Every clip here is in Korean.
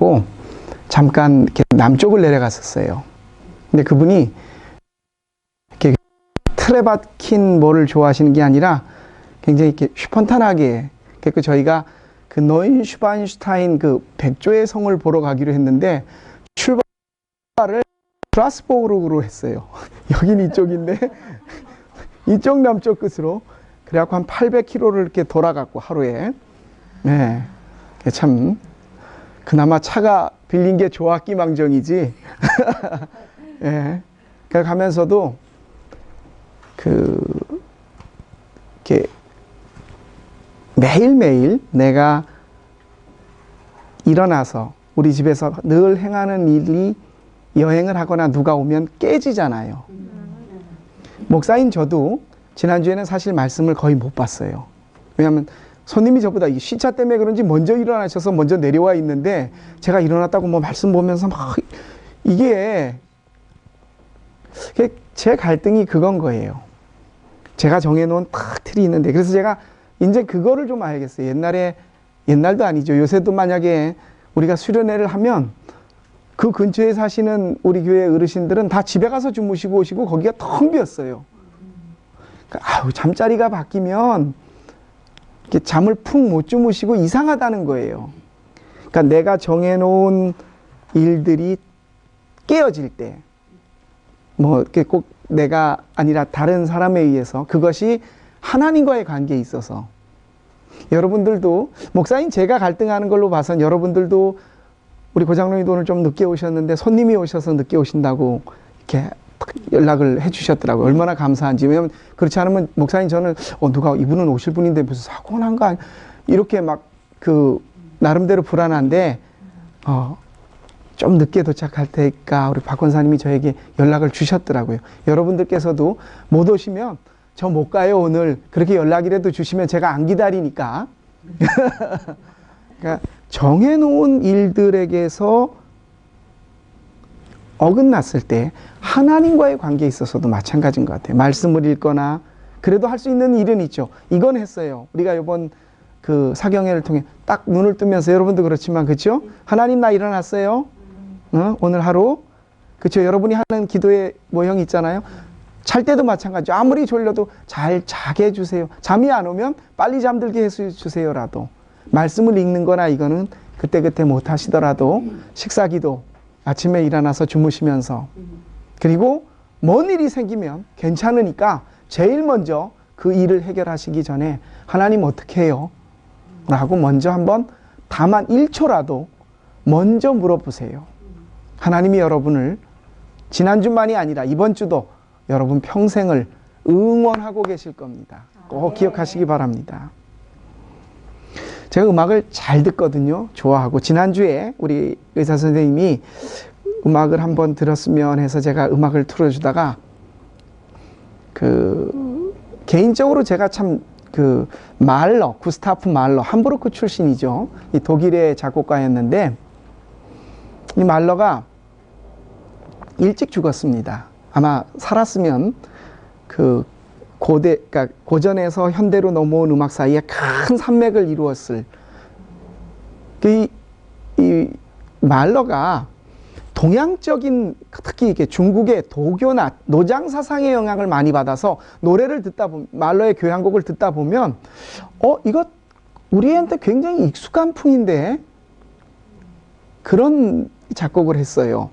하고 잠깐 이렇게 남쪽을 내려갔었어요. 근데 그분이 이렇게 틀에 박힌 뭐를 좋아하시는 게 아니라 굉장히 이렇게 슈펀탄하게, 그 저희가 그 노인슈바인슈타인 그 백조의 성을 보러 가기로 했는데 출발을 스트라스부르크로 했어요. 여긴 이쪽인데 이쪽 남쪽 끝으로. 그래갖고 한 800km를 이렇게 돌아갔고 하루에. 네, 참 그나마 차가 빌린 게 좋았기 망정이지. 네, 그래 가면서도 이렇게 매일매일 내가 일어나서 우리 집에서 늘 행하는 일이 여행을 하거나 누가 오면 깨지잖아요. 목사인 저도 지난주에는 사실 말씀을 거의 못 봤어요. 왜냐하면 손님이 저보다 이 시차 때문에 그런지 먼저 일어나셔서 먼저 내려와 있는데 제가 일어났다고 뭐 말씀 보면서 막 이게 제 갈등이 그건 거예요. 제가 정해놓은 딱 틀이 있는데, 그래서 제가 이제 그거를 좀 알겠어요. 옛날도 아니죠. 요새도 만약에 우리가 수련회를 하면 그 근처에 사시는 우리 교회 어르신들은 다 집에 가서 주무시고 오시고 거기가 텅 비었어요. 그러니까 잠자리가 바뀌면 이렇게 잠을 푹 못 주무시고 이상하다는 거예요. 그러니까 내가 정해놓은 일들이 깨어질 때, 뭐 이렇게 꼭 내가 아니라 다른 사람에 의해서, 그것이 하나님과의 관계에 있어서, 여러분들도 목사님 제가 갈등하는 걸로 봐선 여러분들도 우리 고장로님도 오늘 좀 늦게 오셨는데 손님이 오셔서 늦게 오신다고 이렇게 연락을 해 주셨더라고요. 얼마나 감사한지. 왜냐면 그렇지 않으면 목사님 저는 누가 이분은 오실 분인데 무슨 사고 난 거 아니야, 이렇게 막 나름대로 불안한데 좀 늦게 도착할 테니까 우리 박 권사님이 저에게 연락을 주셨더라고요. 여러분들께서도 못 오시면 저 못 가요 오늘, 그렇게 연락이라도 주시면 제가 안 기다리니까. 그러니까 정해놓은 일들에게서 어긋났을 때 하나님과의 관계에 있어서도 마찬가지인 것 같아요. 말씀을 읽거나 그래도 할 수 있는 일은 있죠. 이건 했어요. 우리가 이번 그 사경회를 통해 딱 눈을 뜨면서, 여러분도 그렇지만 그렇죠? 하나님 나 일어났어요. 오늘 하루. 그렇죠? 여러분이 하는 기도의 모형이 있잖아요. 잘 때도 마찬가지죠. 아무리 졸려도 잘 자게 해주세요. 잠이 안 오면 빨리 잠들게 해주세요라도. 말씀을 읽는 거나 이거는 그때그때 못 하시더라도 식사기도, 아침에 일어나서 주무시면서, 그리고 뭔 일이 생기면 괜찮으니까 제일 먼저 그 일을 해결하시기 전에 하나님 어떻게 해요? 라고 먼저 한번 다만 1초라도 먼저 물어보세요. 하나님이 여러분을 지난주만이 아니라 이번 주도 여러분 평생을 응원하고 계실 겁니다. 꼭 기억하시기 바랍니다. 제가 음악을 잘 듣거든요. 좋아하고, 지난주에 우리 의사 선생님이 음악을 한번 들었으면 해서 제가 음악을 틀어주다가 개인적으로 제가 참 말러, 구스타프 말러, 함부르크 출신이죠. 이 독일의 작곡가였는데 이 말러가 일찍 죽었습니다. 아마 살았으면 그러니까 고전에서 현대로 넘어온 음악 사이에 큰 산맥을 이루었을. 이 말러가 동양적인, 특히 이게 중국의 도교나 노장 사상의 영향을 많이 받아서 노래를 듣다 보면, 말러의 교향곡을 듣다 보면 이거 우리한테 굉장히 익숙한 풍인데, 그런 작곡을 했어요.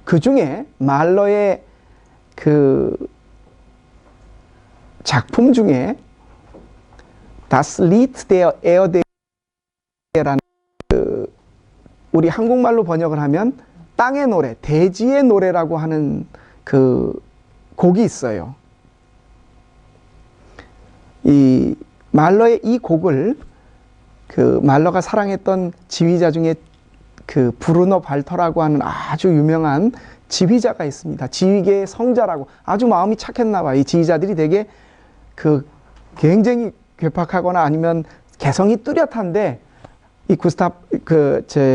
그 중에 말러의 작품 중에 Das Lied der Erde라는 우리 한국말로 번역을 하면 땅의 노래, 대지의 노래라고 하는 곡이 있어요. 이 말러의 이 곡을 말러가 사랑했던 지휘자 중에 브루노 발터라고 하는 아주 유명한 지휘자가 있습니다. 지휘계의 성자라고. 아주 마음이 착했나 봐요. 이 지휘자들이 되게 굉장히 괴팍하거나 아니면 개성이 뚜렷한데, 이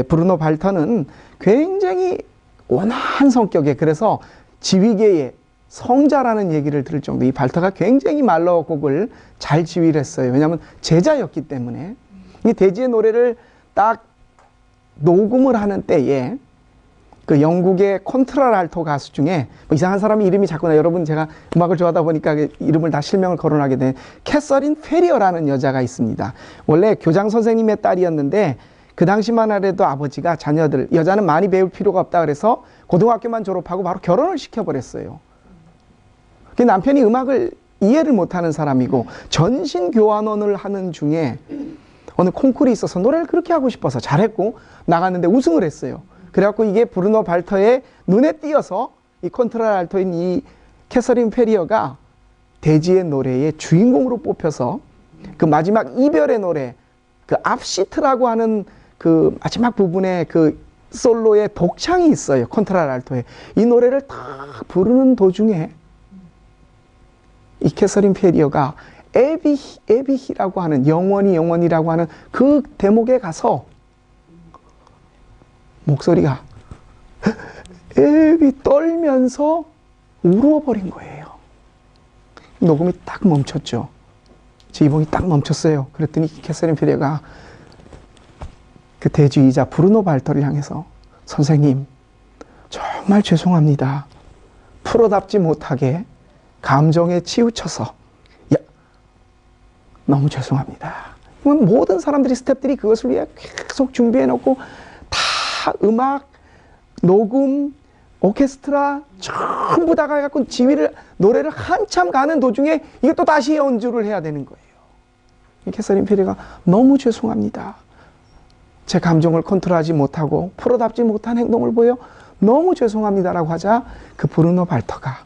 브루노 발터는 굉장히 온화한 성격에, 그래서 지휘계의 성자라는 얘기를 들을 정도. 이 발터가 굉장히 말러 곡을 잘 지휘를 했어요. 왜냐하면 제자였기 때문에. 이 대지의 노래를 딱 녹음을 하는 때에 그 영국의 콘트라알토 가수 중에 뭐 이상한 사람 이름이 자꾸 나 여러분 제가 음악을 좋아하다 보니까 이름을 다 실명을 거론하게 된 캐서린 페리어라는 여자가 있습니다. 원래 교장 선생님의 딸이었는데 그 당시만 하더라도 아버지가 자녀들 여자는 많이 배울 필요가 없다 그래서 고등학교만 졸업하고 바로 결혼을 시켜버렸어요. 그 남편이 음악을 이해를 못하는 사람이고 전신교환원을 하는 중에 어느 콩쿠르에 있어서 노래를 그렇게 하고 싶어서 잘했고 나갔는데 우승을 했어요. 그래갖고 이게 브루노 발터의 눈에 띄어서 이 콘트라알토인 이 캐서린 페리어가 대지의 노래의 주인공으로 뽑혀서 그 마지막 이별의 노래 그 앞시트라고 하는 그 마지막 부분에 그 솔로의 독창이 있어요. 콘트라알토에 이 노래를 딱 부르는 도중에 이 캐서린 페리어가 에비히라고 하는 영원히라고 하는 그 대목에 가서 목소리가 에비 떨면서 울어버린 거예요. 녹음이 딱 멈췄죠. 지휘봉이 딱 멈췄어요. 그랬더니 캐서린 페리어가 그 대주의자 브루노 발터를 향해서 선생님 정말 죄송합니다. 프로답지 못하게 감정에 치우쳐서 너무 죄송합니다. 모든 사람들이 스태프들이 그것을 위해 계속 준비해 놓고 다 음악, 녹음, 오케스트라 전부 다 가갖고 지휘를 노래를 한참 가는 도중에 이것도 다시 연주를 해야 되는 거예요. 캐서린 페리가 너무 죄송합니다. 제 감정을 컨트롤하지 못하고 프로답지 못한 행동을 보여 너무 죄송합니다라고 하자 그 브루노 발터가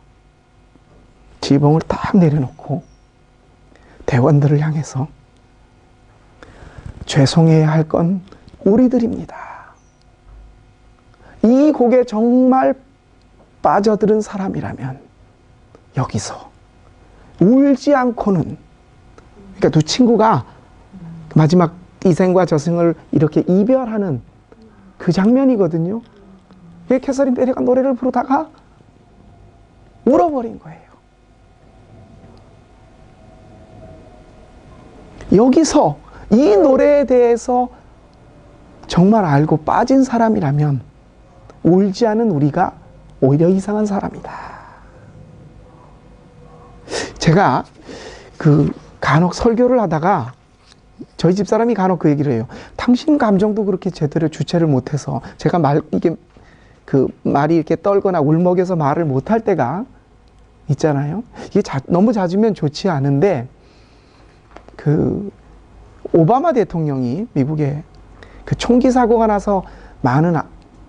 지휘봉을 딱 내려놓고 대원들을 향해서 죄송해야 할 건 우리들입니다. 이 곡에 정말 빠져들은 사람이라면 여기서 울지 않고는 그러니까 두 친구가 마지막 이생과 저생을 이렇게 이별하는 그 장면이거든요. 캐서린 페리가 노래를 부르다가 울어버린 거예요. 여기서 이 노래에 대해서 정말 알고 빠진 사람이라면 울지 않은 우리가 오히려 이상한 사람이다. 제가 간혹 설교를 하다가 저희 집사람이 간혹 그 얘기를 해요. 당신 감정도 그렇게 제대로 주체를 못해서 제가 말이 이렇게 떨거나 울먹여서 말을 못할 때가 있잖아요. 이게 너무 잦으면 좋지 않은데 오바마 대통령이 미국에 그 총기 사고가 나서 많은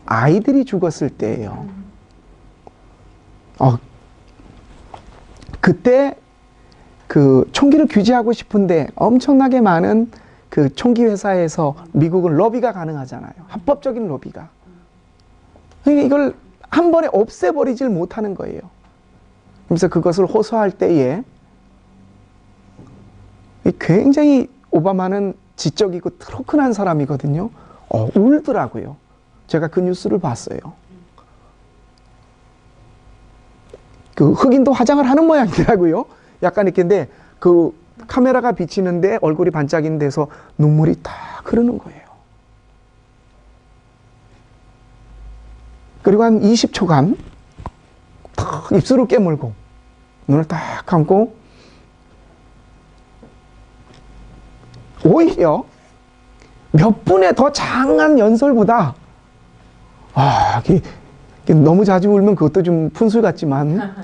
아이들이 죽었을 때예요. 그때 그 총기를 규제하고 싶은데 엄청나게 많은 그 총기 회사에서 미국은 로비가 가능하잖아요. 합법적인 로비가. 그러니까 이걸 한 번에 없애버리질 못하는 거예요. 그래서 그것을 호소할 때에 굉장히 오바마는 지적이고 트로큰한 사람이거든요. 울더라고요. 제가 그 뉴스를 봤어요. 그 흑인도 화장을 하는 모양이더라고요. 약간 이렇게인데 그 카메라가 비치는데 얼굴이 반짝이는 데서 눈물이 딱 흐르는 거예요. 그리고 한 20초간 탁 입술을 깨물고 눈을 딱 감고 오히려 몇 분의 더 장한 연설보다 너무 자주 울면 그것도 좀 푼술 같지만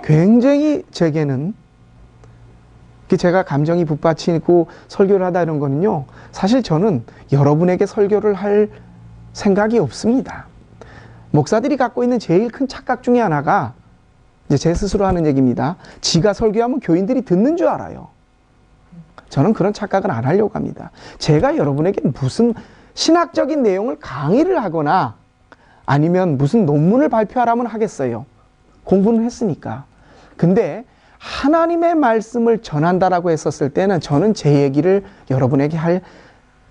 굉장히 제게는 제가 감정이 북받치고 설교를 하다 이런 거는요, 사실 저는 여러분에게 설교를 할 생각이 없습니다. 목사들이 갖고 있는 제일 큰 착각 중에 하나가 이제 제 스스로 하는 얘기입니다. 지가 설교하면 교인들이 듣는 줄 알아요. 저는 그런 착각은 안 하려고 합니다. 제가 여러분에게 무슨 신학적인 내용을 강의를 하거나 아니면 무슨 논문을 발표하라면 하겠어요. 공부는 했으니까. 근데 하나님의 말씀을 전한다라고 했었을 때는 저는 제 얘기를 여러분에게 할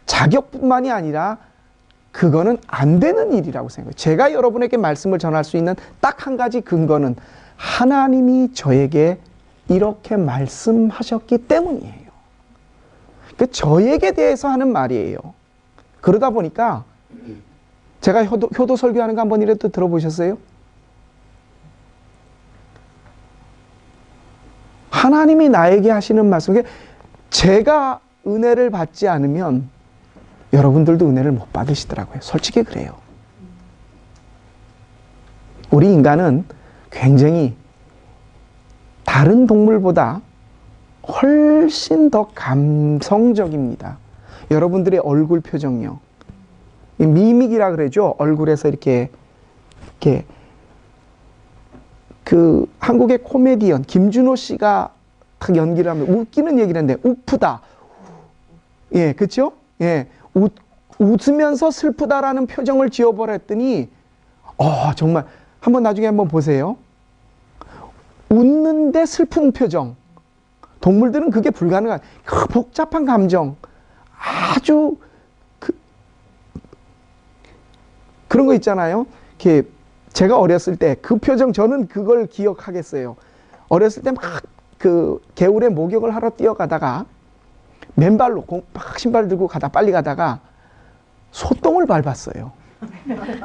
자격뿐만이 아니라 그거는 안 되는 일이라고 생각해요. 제가 여러분에게 말씀을 전할 수 있는 딱 한 가지 근거는 하나님이 저에게 이렇게 말씀하셨기 때문이에요. 그 저에게 대해서 하는 말이에요. 그러다 보니까 제가 효도 설교하는 거 한번 이라도 들어보셨어요? 하나님이 나에게 하시는 말씀, 제가 은혜를 받지 않으면 여러분들도 은혜를 못 받으시더라고요. 솔직히 그래요. 우리 인간은 굉장히 다른 동물보다 훨씬 더 감성적입니다. 여러분들의 얼굴 표정요. 미믹이라 그러죠. 얼굴에서 이렇게 그 한국의 코미디언 김준호 씨가 딱 연기를 하면 웃기는 얘기를 하는데 우프다. 예, 그렇죠? 예. 웃으면서 슬프다라는 표정을 지어버렸더니 정말 한번 나중에 한번 보세요. 웃는데 슬픈 표정. 동물들은 그게 불가능한 그 복잡한 감정. 아주 그런 거 있잖아요. 이렇게 제가 어렸을 때 그 표정 저는 그걸 기억하겠어요. 어렸을 때 막 그 개울에 목욕을 하러 뛰어가다가 맨발로 막 신발 들고 빨리 가다가 소똥을 밟았어요.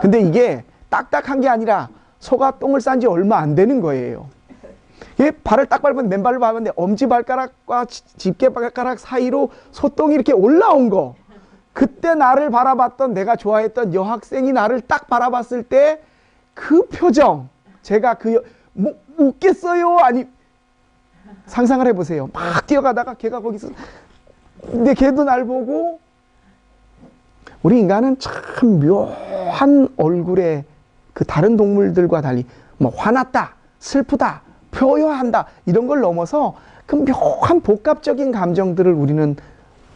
근데 이게 딱딱한 게 아니라 소가 똥을 싼 지 얼마 안 되는 거예요. 발을 딱 밟았는데 맨발로 밟았는데 엄지발가락과 집게발가락 사이로 소똥이 이렇게 올라온 거. 그때 나를 바라봤던 내가 좋아했던 여학생이 나를 딱 바라봤을 때 그 표정, 제가 웃겠어요? 아니, 상상을 해보세요. 막 뛰어가다가 걔가 거기서, 근데 걔도 날 보고, 우리 인간은 참 묘한 얼굴에 그 다른 동물들과 달리 뭐 화났다, 슬프다, 표현한다 이런 걸 넘어서 그 묘한 복합적인 감정들을 우리는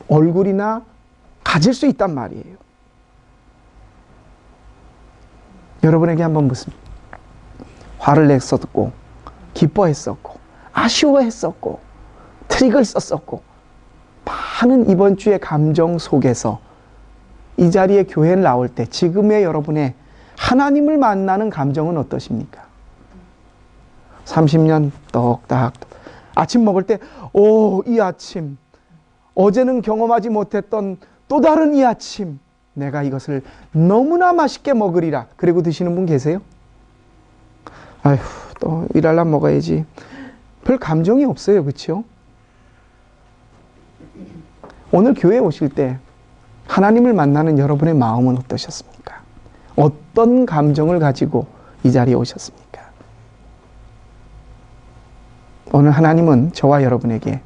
얼굴이나 가질 수 있단 말이에요. 여러분에게 한번 묻습니다. 화를 냈었고 기뻐했었고 아쉬워했었고 트릭을 썼었고 많은 이번 주의 감정 속에서 이 자리에 교회를 나올 때 지금의 여러분의 하나님을 만나는 감정은 어떠십니까? 30년 떡딱 아침 먹을 때 이 아침 어제는 경험하지 못했던 또 다른 이 아침 내가 이것을 너무나 맛있게 먹으리라. 그리고 드시는 분 계세요? 아휴 또 일하려면 먹어야지. 별 감정이 없어요. 그렇죠? 오늘 교회에 오실 때 하나님을 만나는 여러분의 마음은 어떠셨습니까? 어떤 감정을 가지고 이 자리에 오셨습니까? 오늘 하나님은 저와 여러분에게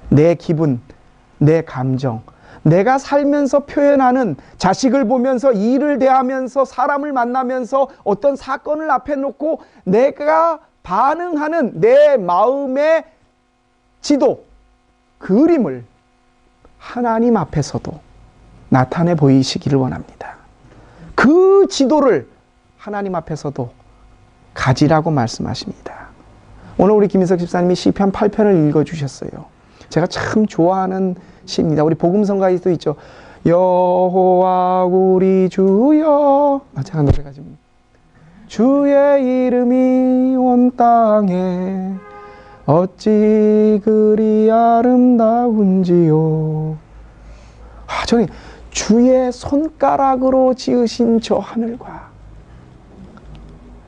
내 기분, 내 감정, 내가 살면서 표현하는 자식을 보면서 일을 대하면서 사람을 만나면서 어떤 사건을 앞에 놓고 내가 반응하는 내 마음의 지도, 그림을 하나님 앞에서도 나타내 보이시기를 원합니다. 그 지도를 하나님 앞에서도 가지라고 말씀하십니다. 오늘 우리 김인석 집사님이 시편 8편을 읽어주셨어요. 제가 참 좋아하는 시입니다. 우리 복음성가에도 있죠. 여호와 우리 주여. 제가 노래가 좀 주의 이름이 온 땅에 어찌 그리 아름다운지요. 저는 주의 손가락으로 지으신 저 하늘과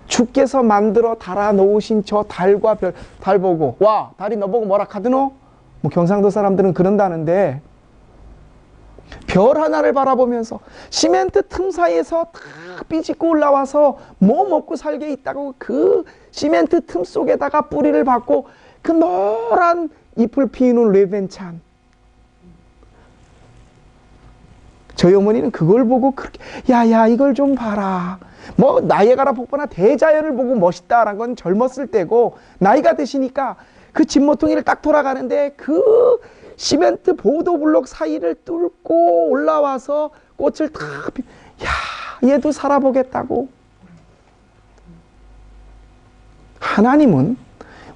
주께서 만들어 달아 놓으신 저 달과 별, 달 보고 와 달이 너보고 뭐라 카드노? 뭐 경상도 사람들은 그런다는데 별 하나를 바라보면서 시멘트 틈 사이에서 탁 삐짓고 올라와서 뭐 먹고 살게 있다고 그 시멘트 틈 속에다가 뿌리를 박고 그 노란 잎을 피우는 레벤찬. 저희 어머니는 그걸 보고 그렇게 야야 이걸 좀 봐라. 뭐 나이아가라 폭포나 대자연을 보고 멋있다라는 건 젊었을 때고 나이가 드시니까 그 집모퉁이를 딱 돌아가는데 그 시멘트 보도블록 사이를 뚫고 올라와서 꽃을 탁 야 얘도 살아보겠다고. 하나님은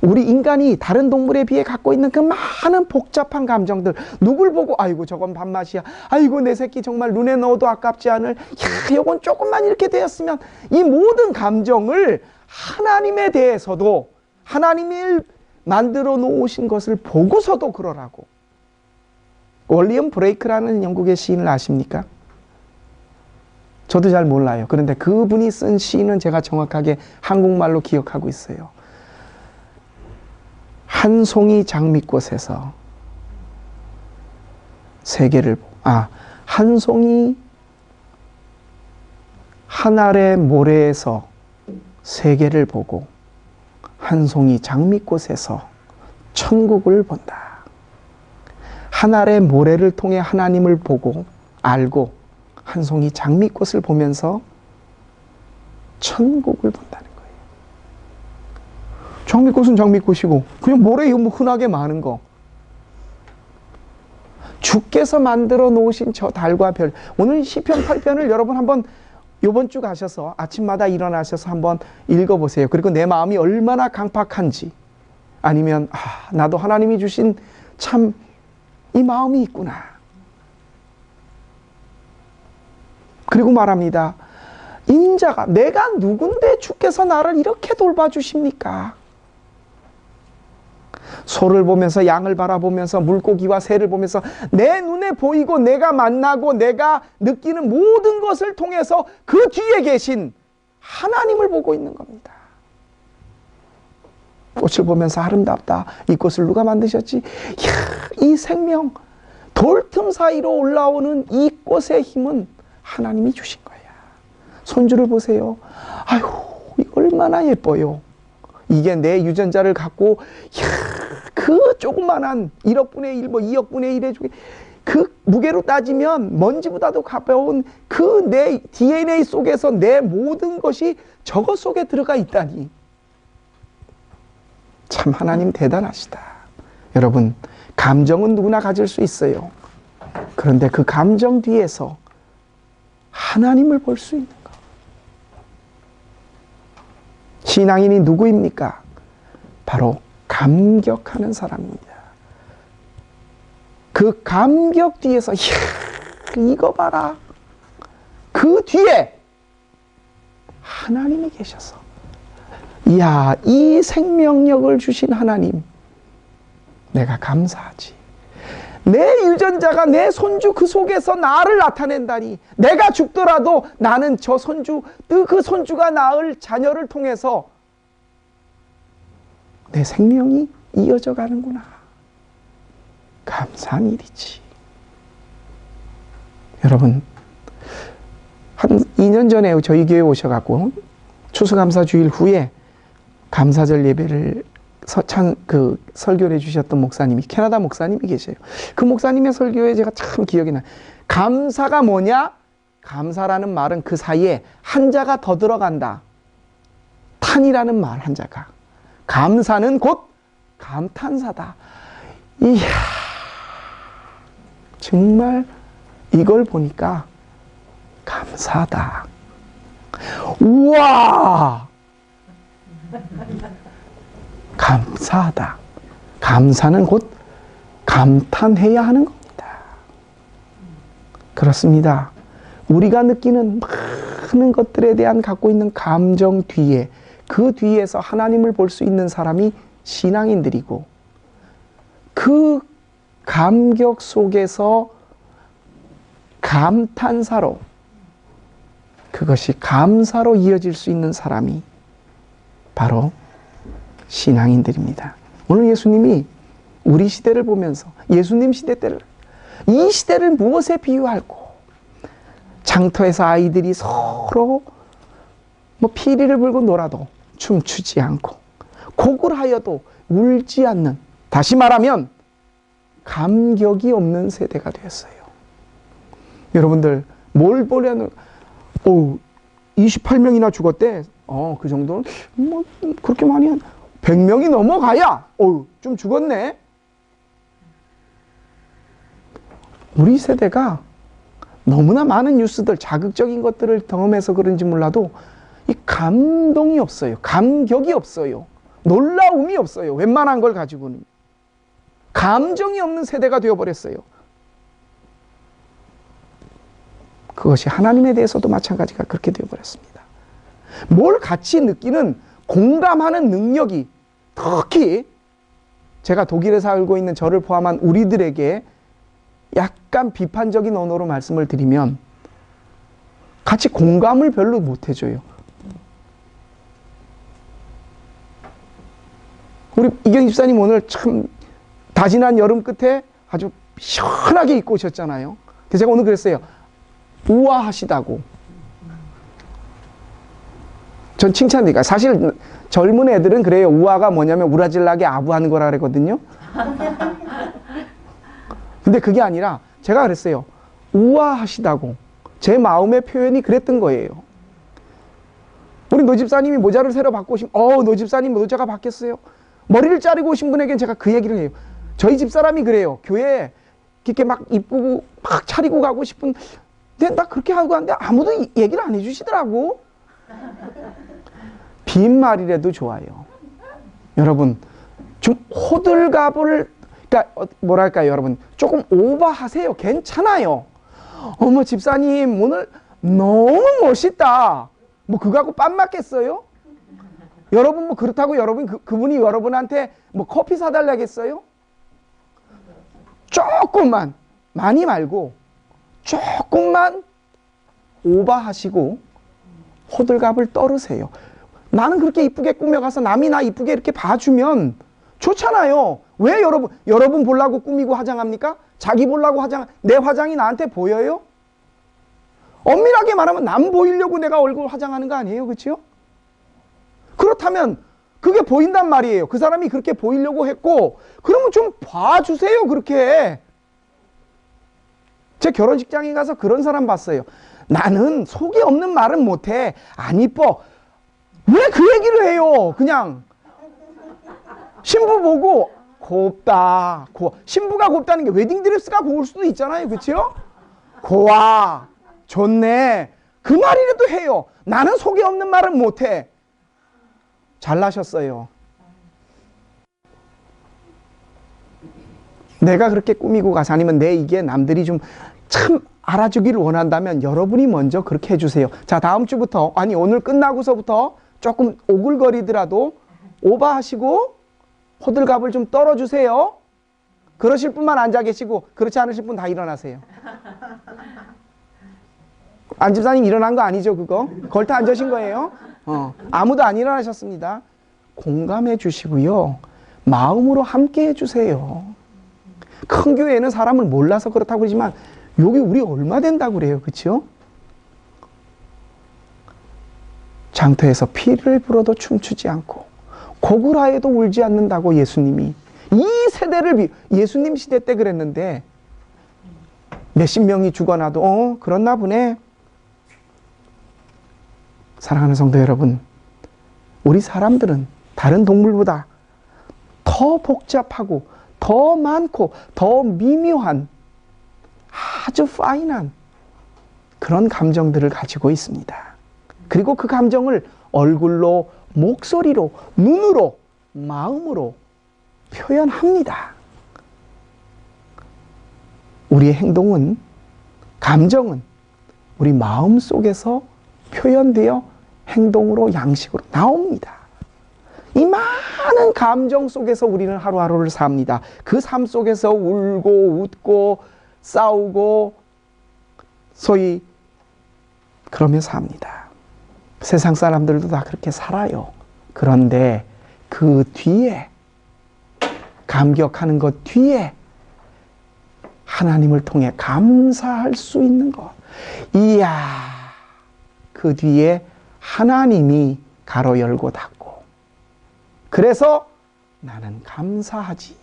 우리 인간이 다른 동물에 비해 갖고 있는 그 많은 복잡한 감정들 누굴 보고 아이고 저건 밥맛이야 아이고 내 새끼 정말 눈에 넣어도 아깝지 않을 야 요건 조금만 이렇게 되었으면 이 모든 감정을 하나님에 대해서도 하나님이 만들어 놓으신 것을 보고서도 그러라고. 윌리엄 브레이크라는 영국의 시인을 아십니까? 저도 잘 몰라요. 그런데 그분이 쓴 시는 제가 정확하게 한국말로 기억하고 있어요. 한 송이 장미꽃에서 한 송이 한 알의 모래에서 세계를 보고 한 송이 장미꽃에서 천국을 본다. 한 알의 모래를 통해 하나님을 보고 알고 한 송이 장미꽃을 보면서 천국을 본다는 거예요. 장미꽃은 장미꽃이고 그냥 모래 이거 뭐 흔하게 많은 거. 주께서 만들어 놓으신 저 달과 별. 오늘 시편 8편을 여러분 한번 요번 주 가셔서 아침마다 일어나셔서 한번 읽어보세요. 그리고 내 마음이 얼마나 강팍한지, 아니면 나도 하나님이 주신 참 이 마음이 있구나. 그리고 말합니다. 인자가 내가 누군데 주께서 나를 이렇게 돌봐주십니까? 소를 보면서, 양을 바라보면서, 물고기와 새를 보면서 내 눈에 보이고 내가 만나고 내가 느끼는 모든 것을 통해서 그 뒤에 계신 하나님을 보고 있는 겁니다. 꽃을 보면서 아름답다. 이 꽃을 누가 만드셨지? 이야, 이 생명, 돌틈 사이로 올라오는 이 꽃의 힘은 하나님이 주신 거야. 손주를 보세요. 아유, 얼마나 예뻐요. 이게 내 유전자를 갖고 그 조그만한 1억 분의 1, 2억 분의 1의 중에 그 무게로 따지면 먼지보다도 가벼운 그 내 DNA 속에서 내 모든 것이 저것 속에 들어가 있다니. 참 하나님 대단하시다. 여러분, 감정은 누구나 가질 수 있어요. 그런데 그 감정 뒤에서 하나님을 볼 수 있는 것. 신앙인이 누구입니까? 바로 감격하는 사람입니다. 그 감격 뒤에서 이거 봐라. 그 뒤에 하나님이 계셔서, 이야, 이 생명력을 주신 하나님, 내가 감사하지. 내 유전자가, 내 손주 그 속에서 나를 나타낸다니. 내가 죽더라도 나는 저 손주, 그 손주가 낳을 자녀를 통해서 내 생명이 이어져 가는구나. 감사한 일이지. 여러분, 한 2년 전에 저희 교회에 오셔갖고 추수감사주일 후에 감사절 예배를 설교를 해주셨던 목사님이, 캐나다 목사님이 계세요. 그 목사님의 설교에 제가 참 기억이 나요. 감사가 뭐냐? 감사라는 말은 그 사이에 한자가 더 들어간다. 탄이라는 말 한자가. 감사는 곧 감탄사다. 이야, 정말 이걸 보니까 감사하다. 우와! 감사하다. 감사는 곧 감탄해야 하는 겁니다. 그렇습니다. 우리가 느끼는 많은 것들에 대한 갖고 있는 감정 뒤에, 그 뒤에서 하나님을 볼 수 있는 사람이 신앙인들이고, 그 감격 속에서 감탄사로, 그것이 감사로 이어질 수 있는 사람이 바로 신앙인들입니다. 오늘 예수님이 우리 시대를 보면서, 예수님 시대 때를, 이 시대를 무엇에 비유할고, 장터에서 아이들이 서로 피리를 불고 놀아도 춤추지 않고, 곡을 하여도 울지 않는, 다시 말하면 감격이 없는 세대가 되었어요. 여러분들 뭘 보려는, 28명이나 죽었대. 그 정도는 뭐 그렇게 많이 100명이 넘어가야 좀 죽었네. 우리 세대가 너무나 많은 뉴스들, 자극적인 것들을 경험해서 그런지 몰라도 이 감동이 없어요. 감격이 없어요. 놀라움이 없어요. 웬만한 걸 가지고는. 감정이 없는 세대가 되어버렸어요. 그것이 하나님에 대해서도 마찬가지가 그렇게 되어버렸습니다. 뭘 같이 느끼는, 공감하는 능력이, 특히 제가 독일에 살고 있는 저를 포함한 우리들에게 약간 비판적인 언어로 말씀을 드리면, 같이 공감을 별로 못 해줘요. 우리 이경희 집사님 오늘 참 다지난 여름 끝에 아주 시원하게 입고 오셨잖아요. 그래서 제가 오늘 그랬어요. 우아하시다고. 전 칭찬드리니까. 사실 젊은 애들은 그래요. 우아가 뭐냐면 우라질라게 아부하는 거라 그랬거든요. 근데 그게 아니라 제가 그랬어요. 우아하시다고. 제 마음의 표현이 그랬던 거예요. 우리 노 집사님이 모자를 새로 바꾸신, 노 집사님 모자가 바뀌었어요. 머리를 자르고 오신 분에겐 제가 그 얘기를 해요. 저희 집사람이 그래요. 교회에 이렇게 막 이쁘고 막 차리고 가고 싶은, 근데 나 그렇게 하고 가는데 아무도 얘기를 안 해주시더라고. 빈말이라도 좋아요. 여러분, 좀 호들갑을, 그러니까 뭐랄까요, 여러분, 조금 오버하세요. 괜찮아요. 어머 집사님 오늘 너무 멋있다. 뭐 그거하고 빤 맞겠어요? 여러분 뭐 그렇다고 여러분 그분이 여러분한테 뭐 커피 사달라겠어요? 조금만, 많이 말고 조금만 오버하시고 호들갑을 떨으세요. 나는 그렇게 이쁘게 꾸며가서 남이 나 이쁘게 이렇게 봐주면 좋잖아요. 왜 여러분 보려고 꾸미고 화장합니까? 자기 보려고 내 화장이 나한테 보여요? 엄밀하게 말하면 남 보이려고 내가 얼굴 화장하는 거 아니에요? 그렇죠? 그렇다면 그게 보인단 말이에요. 그 사람이 그렇게 보이려고 했고, 그러면 좀 봐주세요. 그렇게. 제 결혼식장에 가서 그런 사람 봤어요. 나는 속이 없는 말은 못해. 안 이뻐. 왜 그 얘기를 해요? 그냥 신부 보고 곱다. 신부가 곱다는 게 웨딩드레스가 고울 수도 있잖아요. 그렇죠? 고와. 좋네. 그 말이라도 해요. 나는 속이 없는 말은 못해. 잘나셨어요. 내가 그렇게 꾸미고 가서 아니면 이게 남들이 좀 참 알아주기를 원한다면 여러분이 먼저 그렇게 해주세요. 자, 다음 주부터, 아니 오늘 끝나고서부터 조금 오글거리더라도 오버하시고 호들갑을 좀 떨어주세요. 그러실 분만 앉아 계시고 그렇지 않으실 분 다 일어나세요. 안 집사님 일어난 거 아니죠 그거? 걸터 앉으신 거예요? 아무도 안 일어나셨습니다. 공감해 주시고요. 마음으로 함께 해주세요. 큰 교회는 사람을 몰라서 그렇다고 그러지만 여기 우리 얼마 된다고 그래요. 그렇죠? 장터에서 피를 불어도 춤추지 않고 고구라에도 울지 않는다고 예수님이 이 세대를 예수님 시대 때 그랬는데 몇십 명이 죽어나도 그렇나 보네. 사랑하는 성도 여러분, 우리 사람들은 다른 동물보다 더 복잡하고 더 많고 더 미묘한 아주 파인한 그런 감정들을 가지고 있습니다. 그리고 그 감정을 얼굴로, 목소리로, 눈으로, 마음으로 표현합니다. 우리의 행동은, 감정은 우리 마음 속에서 표현되어 행동으로, 양식으로 나옵니다. 이 많은 감정 속에서 우리는 하루하루를 삽니다. 그 삶 속에서 울고 웃고 싸우고 소위 그러며 삽니다. 세상 사람들도 다 그렇게 살아요. 그런데 그 뒤에, 감격하는 것 뒤에 하나님을 통해 감사할 수 있는 것. 이야, 그 뒤에 하나님이 가로 열고 닫고. 그래서 나는 감사하지.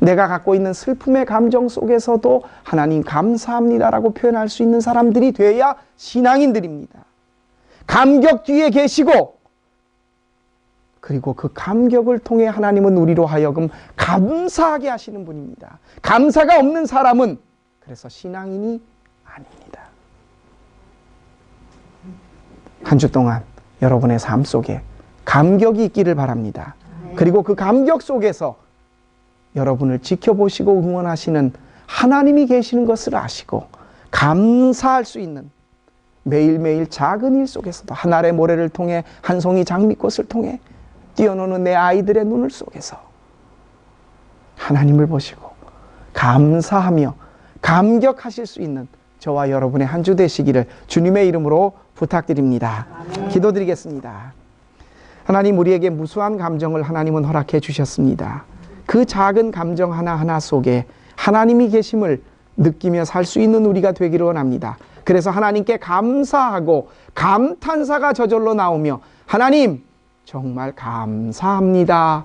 내가 갖고 있는 슬픔의 감정 속에서도 하나님 감사합니다라고 표현할 수 있는 사람들이 돼야 신앙인들입니다. 감격 뒤에 계시고, 그리고 그 감격을 통해 하나님은 우리로 하여금 감사하게 하시는 분입니다. 감사가 없는 사람은 그래서 신앙인이 아닙니다. 한 주 동안 여러분의 삶 속에 감격이 있기를 바랍니다. 그리고 그 감격 속에서 여러분을 지켜보시고 응원하시는 하나님이 계시는 것을 아시고 감사할 수 있는 매일매일 작은 일 속에서도 한 알의 모래를 통해 한 송이 장미꽃을 통해 뛰어노는 내 아이들의 눈을 속에서 하나님을 보시고 감사하며 감격하실 수 있는 저와 여러분의 한 주 되시기를 주님의 이름으로 부탁드립니다. 기도드리겠습니다. 하나님, 우리에게 무수한 감정을 하나님은 허락해 주셨습니다. 그 작은 감정 하나하나 속에 하나님이 계심을 느끼며 살 수 있는 우리가 되기를 원합니다. 그래서 하나님께 감사하고 감탄사가 저절로 나오며 하나님 정말 감사합니다,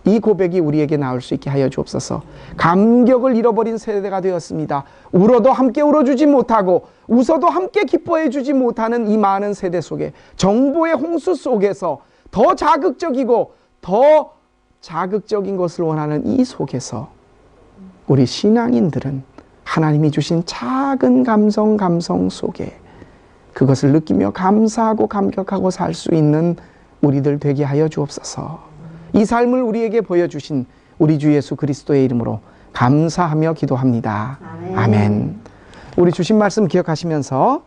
이 고백이 우리에게 나올 수 있게 하여 주옵소서. 감격을 잃어버린 세대가 되었습니다. 울어도 함께 울어주지 못하고 웃어도 함께 기뻐해 주지 못하는 이 많은 세대 속에, 정보의 홍수 속에서 더 자극적이고 더 자극적인 것을 원하는 이 속에서 우리 신앙인들은 하나님이 주신 작은 감성 속에 그것을 느끼며 감사하고 감격하고 살 수 있는 우리들 되게 하여 주옵소서. 이 삶을 우리에게 보여주신 우리 주 예수 그리스도의 이름으로 감사하며 기도합니다. 아멘. 우리 주신 말씀 기억하시면서